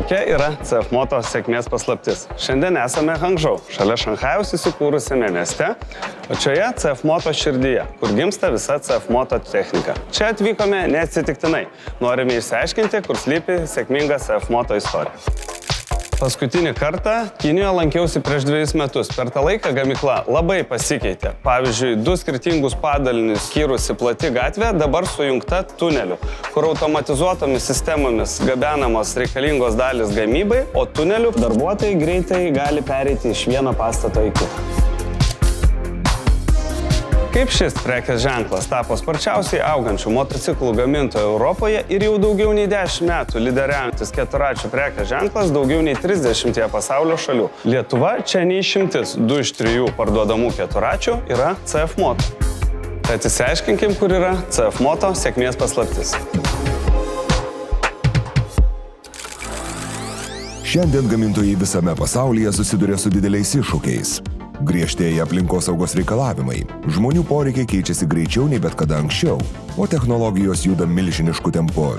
Kokia yra CF Moto sėkmės paslaptis? Šiandien esame Hangžou, šalia Šanchajaus įsikūrusiame mieste, o čioje CF Moto širdyje, kur gimsta visa CF Moto technika. Čia atvykome neatsitiktinai. Norime išsiaiškinti, kur slypi sėkminga CF Moto istorija. Paskutinį kartą Kinijoje lankiausi prieš 2 metus. Per tą laiką gamykla labai pasikeitė. Pavyzdžiui, 2 skirtingus padalinius skyrusi plati gatvė dabar sujungta tuneliu, kur automatizuotomis sistemomis gabenamos reikalingos dalys gamybai, o tuneliu darbuotojai greitai gali pereiti iš vieno pastato į kitą. Kaip šis prekės ženklas tapo sparčiausiai augančių motociklų gamintojų Europoje ir jau daugiau nei 10 metų lyderiaujantis keturračių prekės ženklas daugiau nei 30 pasaulio šalių. Lietuva čia neišimtis, 2 iš 3 parduodamų keturračių yra CF Moto. Tad išsiaiškinkim, kur yra CF Moto sėkmės paslaptis. Šiandien gamintojai visame pasaulyje susiduria su dideliais iššūkiais. Griežtėja aplinkosaugos reikalavimai, žmonių poreikiai keičiasi greičiau nei bet kada anksčiau, o technologijos juda milžinišku tempu.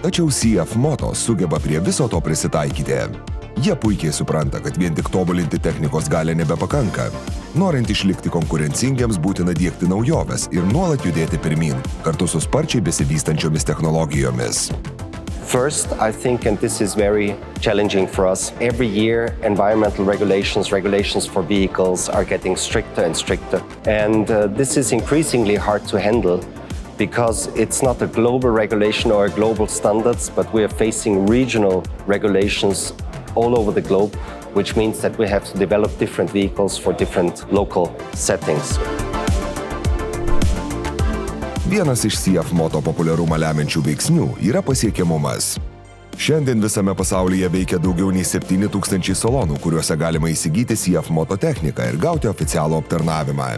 Tačiau CF Moto sugeba prie viso to prisitaikyti. Jie puikiai supranta, kad vien tik tobulinti technikos galią nebepakanka. Norint išlikti konkurencingiems, būtina diegti naujoves ir nuolat judėti pirmyn, kartu su sparčiai besivystančiomis technologijomis. First, I think, and this is very challenging for us, every year environmental regulations for vehicles are getting stricter and stricter. And this is increasingly hard to handle because it's not a global regulation or a global standards, but we are facing regional regulations all over the globe, which means that we have to develop different vehicles for different local settings. Vienas iš CF Moto populiarumą lemiančių veiksnių yra pasiekiamumas. Šiandien visame pasaulyje veikia daugiau nei 7000 salonų, kuriuose galima įsigyti CF Moto techniką ir gauti oficialų aptarnavimą.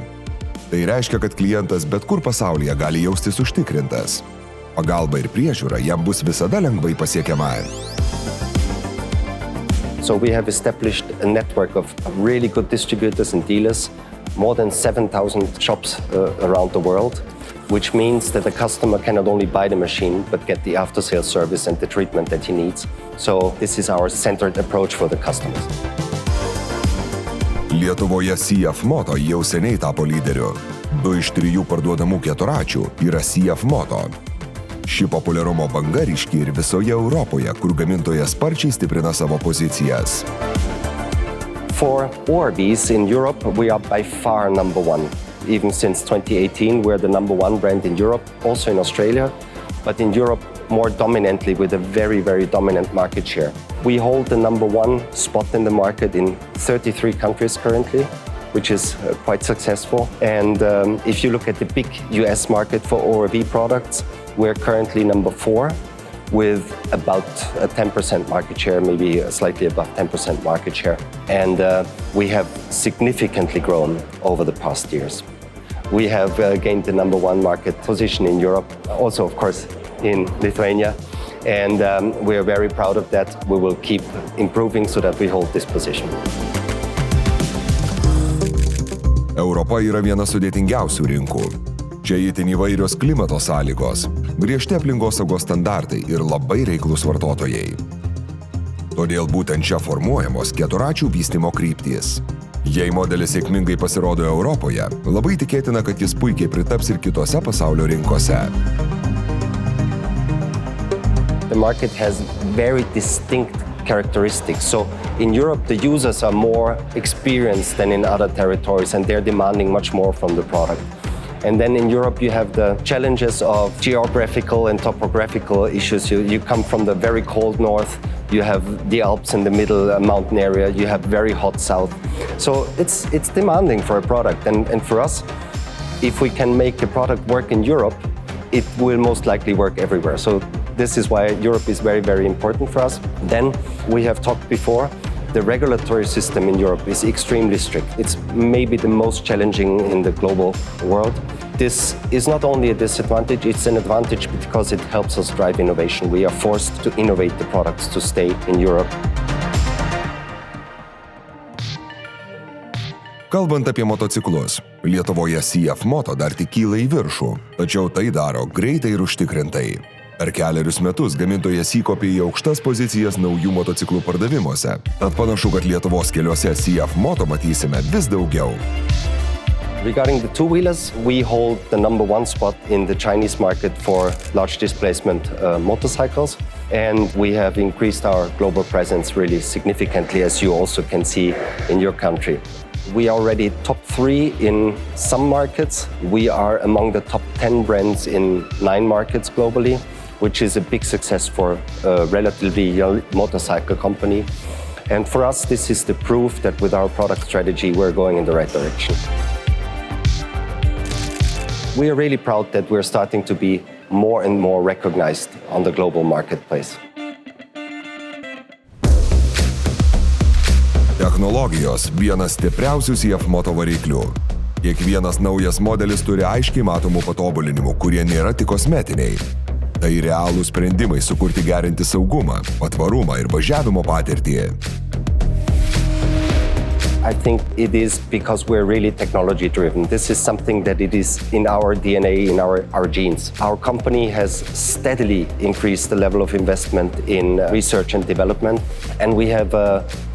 Tai reiškia, kad klientas bet kur pasaulyje gali jaustis užtikrintas. Pagalba ir priežiūra jam bus visada lengvai pasiekiama. So we have established a network of really good distributors and dealers, more than 7,000 shops around the world. Which means that the customer can not only buy the machine, but get the after-sales service and the treatment that he needs. So this is our centered approach for the customers. Lietuvoje CF Moto jau seniai tapo lyderiu. 2 iš 3 parduodamų keturračių yra CF Moto. Ši populiarumo banga ryški ir visoje Europoje, kur gamintojas sparčiai stiprina savo pozicijas. For ORVs in Europe, we are by far number 1. Even since 2018, we're the number 1 brand in Europe, also in Australia, but in Europe more dominantly with a very, very dominant market share. We hold the number 1 spot in the market in 33 countries currently, which is quite successful. And if you look at the big US market for ORV products, we're currently number 4 with about a 10% market share, maybe slightly above 10% market share. And we have significantly grown over the past years. We have gained the number 1 market position in Europe, also of course in Lithuania. And we are very proud of that. We will keep improving so that we hold this position. Europa yra viena sudėtingiausių rinkų. Čia itin įvairios klimato sąlygos, griežti aplinkosaugos standartai ir labai reiklūs vartotojai. Todėl būtent čia formuojamos keturračių vystymo kryptys. Jei modelis sėkmingai pasirodo Europoje, labai tikėtina, kad jis puikiai pritaps ir kitose pasaulio rinkose. The market has very distinct characteristics. So in Europe, the users are more experienced than in other territories, and they're demanding much more from the product. And then in Europe, you have the challenges of geographical and topographical issues. You come from the very cold north, you have the Alps in the middle, a mountain area, you have very hot south. So it's demanding for a product. And for us, if we can make a product work in Europe, it will most likely work everywhere. So this is why Europe is very, very important for us. Then we have talked before, the regulatory system in Europe is extremely strict. It's maybe the most challenging in the global world. This is not only a disadvantage, it's an advantage because it helps us drive innovation. We are forced to innovate the products to stay in Europe. Kalbant apie motociklus, Lietuvoje CF Moto dar tik kyla į viršų, tačiau tai daro greitai ir užtikrintai. Per keliarius metus gamintojas įkopė į aukštas pozicijas naujų motociklų pardavimuose. Tad panašu, kad Lietuvos keliuose CF Moto matysime vis daugiau. Regarding the two-wheelers, we hold the #1 spot in the Chinese market for large displacement motorcycles. And we have increased our global presence really significantly, as you also can see in your country. We are already top 3 in some markets. We are among the top 10 brands in 9 markets globally, which is a big success for a relatively young motorcycle company. And for us, this is the proof that with our product strategy, we're going in the right direction. We are really proud that we're starting to be more and more recognized on the global marketplace. Technologijos vienas stipriausių CF Moto variklių. Kiekvienas naujas modelis turi aiškiai matomų patobulinimų, kurie nėra tik kosmetiniai. Tai realūs sprendimai sukurti gerinti saugumą, patvarumą ir važiavimo patirtį. I think it is because we're really technology driven. This is something that it is in our DNA, in our genes. Our company has steadily increased the level of investment in research and development, and we have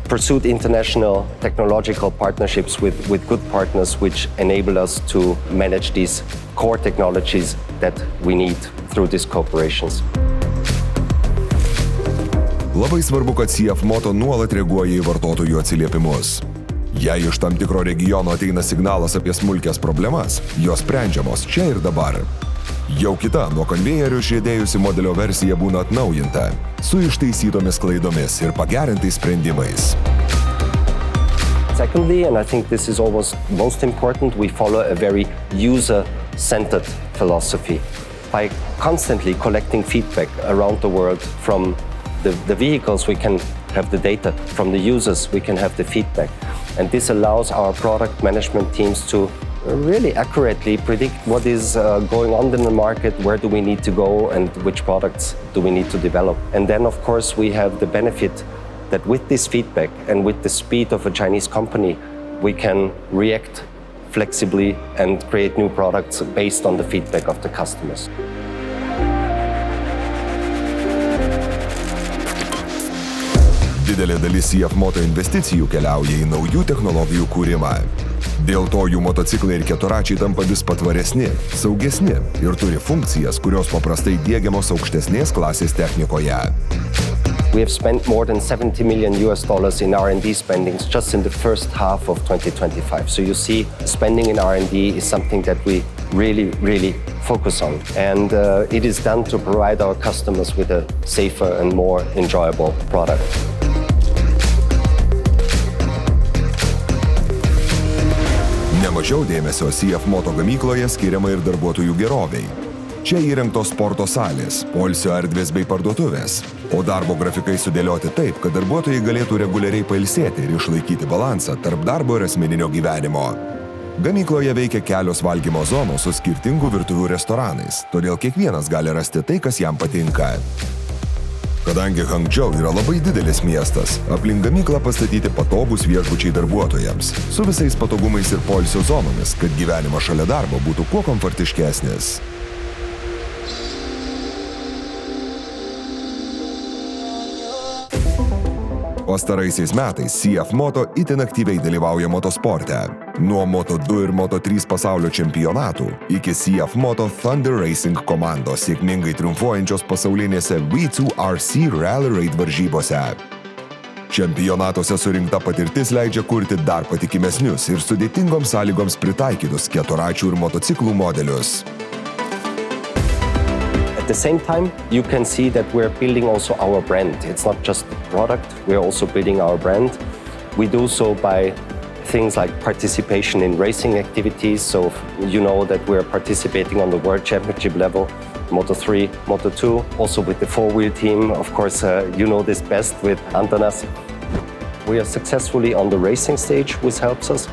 pursued international technological partnerships with good partners which enable us to manage these core technologies that we need through these cooperations. Labai svarbu, kad CF Moto nuolat reaguoja į vartotojų atsiliepimus. Jei iš tam tikro regiono ateina signalas apie smulkias problemas, jos sprendžiamos čia ir dabar. Jau kita nuo konvejerių išriedėjusi modelio versija būna atnaujinta, su ištaisytomis klaidomis ir pagerintais sprendimais. Secondly, and I think this is almost most important, we follow a very user-centered philosophy. By constantly collecting feedback around the world from the vehicles, we can have the data. From the users, we can have the feedback. And this allows our product management teams to really accurately predict what is going on in the market, where do we need to go, and which products do we need to develop. And then, of course, we have the benefit that with this feedback and with the speed of a Chinese company, we can react flexibly and create new products based on the feedback of the customers. Didelė dalis CF Moto investicijų keliauja į naujų technologijų kūrimą. Dėl to jų motociklai ir keturračiai tampa vis patvaresni, saugesni ir turi funkcijas, kurios paprastai diegiamos aukštesnės klasės technikoje. We have spent more than $70 million in R&D spendings just in the first half of 2025. So you see, spending in R&D is something that we really focus on. And it is done to provide our customers with a safer and more enjoyable product. Nemažiau dėmesio CF Moto gamykloje skiriama ir darbuotojų geroviai. Čia įrengtos sporto salės, poilsio erdvės bei parduotuvės, o darbo grafikai sudėlioti taip, kad darbuotojai galėtų reguliariai pailsėti ir išlaikyti balansą tarp darbo ir asmeninio gyvenimo. Gamykloje veikia kelios valgymo zonos su skirtingų virtuvių restoranais, todėl kiekvienas gali rasti tai, kas jam patinka. Kadangi Hangzhou yra labai didelis miestas, aplink gamyklą pastatyti patogūs viešbučiai darbuotojams, su visais patogumais ir poilsio zonomis, kad gyvenimas šalia darbo būtų kuo komfortiškesnis. Pastaraisiais metais CF Moto itin aktyviai dalyvauja motosporte. Nuo Moto2 ir Moto3 pasaulio čempionatų iki CF Moto Thunder Racing komandos sėkmingai triumfuojančios pasaulinėse V2RC Rally Raid varžybose. Čempionatuose surinkta patirtis leidžia kurti dar patikimesnius ir sudėtingoms sąlygoms pritaikytus keturračių ir motociklų modelius. At the same time, you can see that we're building also our brand. It's not just the product, we're also building our brand. We do so by things like participation in racing activities. So you know that we're participating on the World Championship level, Moto3, Moto2, also with the four-wheel team. Of course, you know this best with Antanas. We are successfully on the racing stage, which helps us.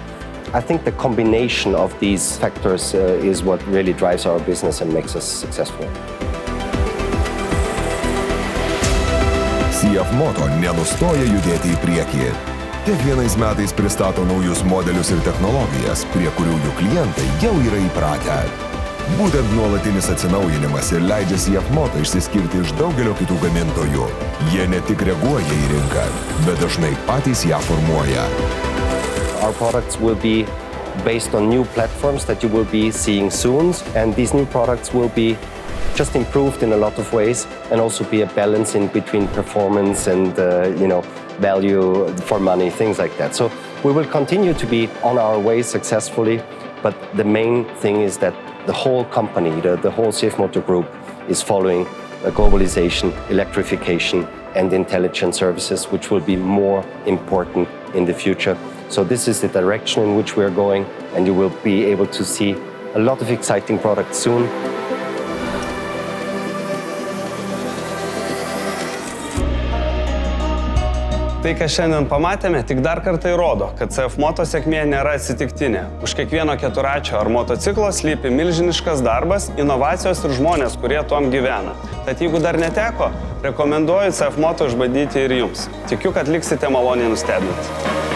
I think the combination of these factors is what really drives our business and makes us successful. CF Moto nenustoja judėti į priekį. Kiekvienais metais pristato naujus modelius ir technologijas, prie kurių jų klientai jau yra įpratę. Būtent nuolatinis atsinaujinimas ir leidžia CF Moto išsiskirti iš daugelio kitų gamintojų. Jie ne tik reaguoja į rinką, bet dažnai patys ją formuoja. Our products will be based on new platforms that you will be seeing soon, and these new products will be just improved in a lot of ways and also be a balance in between performance and value for money, things like that. So we will continue to be on our way successfully, but the main thing is that the whole company, the whole CF Moto Group is following globalization, electrification and intelligent services, which will be more important in the future. So this is the direction in which we are going, and you will be able to see a lot of exciting products soon. Tai, ką šiandien pamatėme, tik dar kartą įrodo, kad CF Moto sėkmė nėra atsitiktinė. Už kiekvieno keturačio ar motociklo slypi milžiniškas darbas, inovacijos ir žmonės, kurie tuom gyvena. Tad jeigu dar neteko, rekomenduoju CF Moto išbandyti ir jums. Tikiu, kad liksite maloniai nustebinti.